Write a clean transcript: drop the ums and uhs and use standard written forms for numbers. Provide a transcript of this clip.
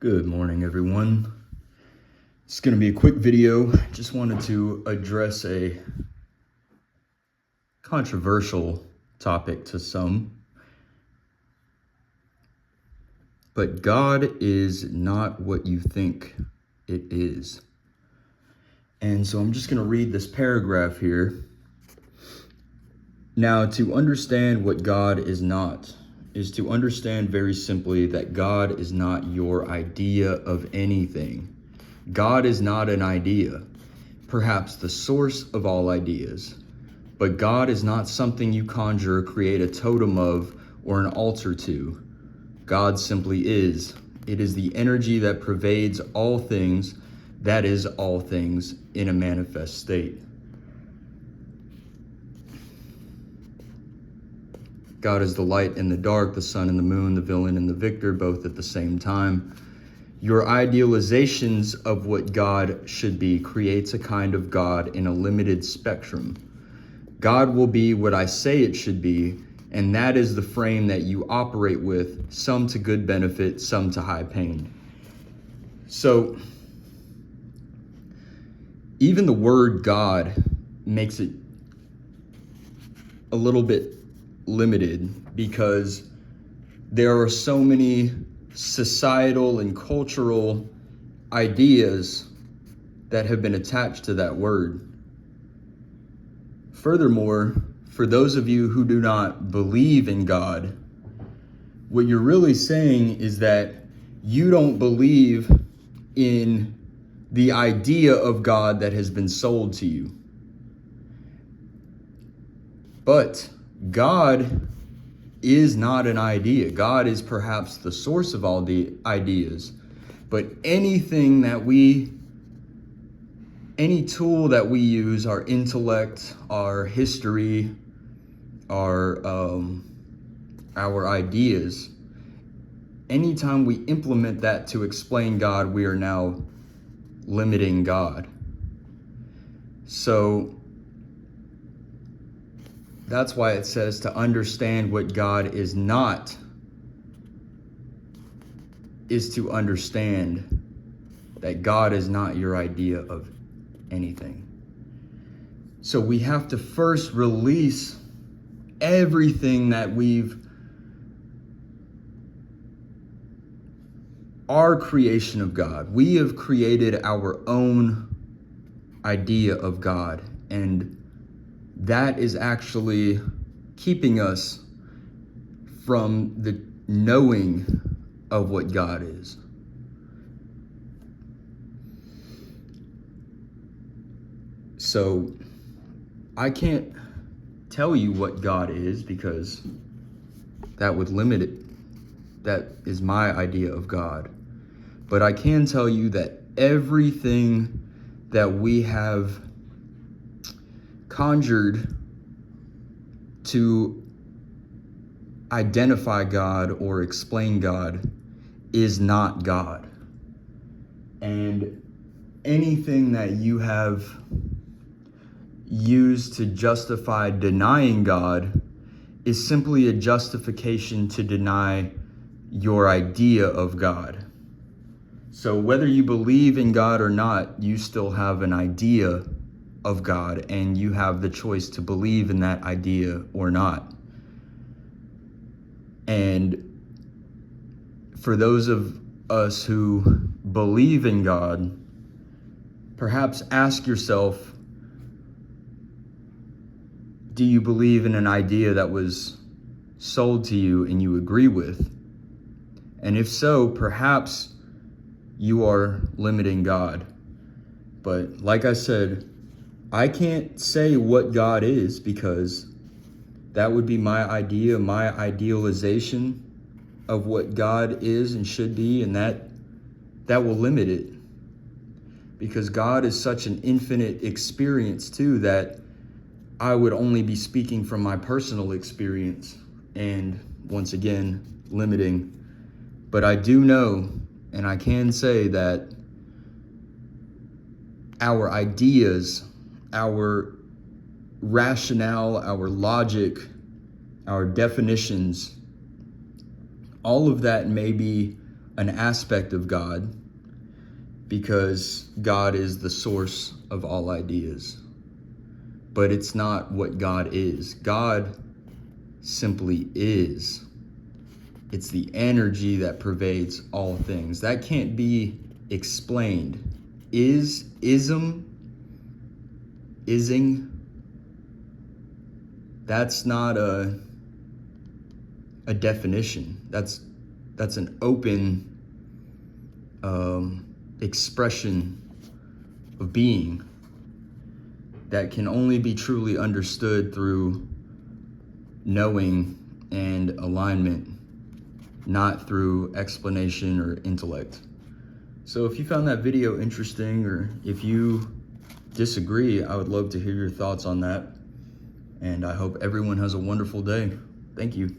Good morning, everyone. It's going to be a quick video. Just wanted to address a controversial topic to some. But God is not what you think it is. And so I'm just going to read this paragraph here. Now, to understand what God is not is to understand very simply that God is not your idea of anything. God is not an idea, perhaps the source of all ideas. But God is not something you conjure, create a totem of, or an altar to. God simply is. It is the energy that pervades all things, that is all things in a manifest state. God is the light and the dark, the sun and the moon, the villain and the victor, both at the same time. Your idealizations of what God should be creates a kind of God in a limited spectrum. God will be what I say it should be, and that is the frame that you operate with, some to good benefit, some to high pain. So, even the word God makes it a little bit limited because there are so many societal and cultural ideas that have been attached to that word. Furthermore, for those of you who do not believe in God, what you're really saying is that you don't believe in the idea of God that has been sold to you. But God is not an idea. God is perhaps the source of all the ideas. But any tool that we use, our intellect, our history, our ideas, anytime we implement that to explain God, we are now limiting God. So that's why it says to understand what God is not is to understand that God is not your idea of anything. So we have to first release everything that our creation of God. We have created our own idea of God, and that is actually keeping us from the knowing of what God is. So I can't tell you what God is because that would limit it. That is my idea of God. But I can tell you that everything that we have conjured to identify God or explain God is not God. And anything that you have used to justify denying God is simply a justification to deny your idea of God. So whether you believe in God or not, you still have an idea of God, and you have the choice to believe in that idea or not. And for those of us who believe in God, perhaps ask yourself, do you believe in an idea that was sold to you and you agree with? And if so, perhaps you are limiting God. But like I said, I can't say what God is because that would be my idea, my idealization of what God is and should be, and that will limit it. Because God is such an infinite experience too that I would only be speaking from my personal experience and once again limiting. But I do know, and I can say that our ideas, our rationale, our logic, our definitions, all of that may be an aspect of God because God is the source of all ideas. But it's not what God is. God simply is. It's the energy that pervades all things. That can't be explained. Ism, ising, that's not a definition. That's an open expression of being that can only be truly understood through knowing and alignment, not through explanation or intellect. So if you found that video interesting, or if you disagree, I would love to hear your thoughts on that. And I hope everyone has a wonderful day. Thank you.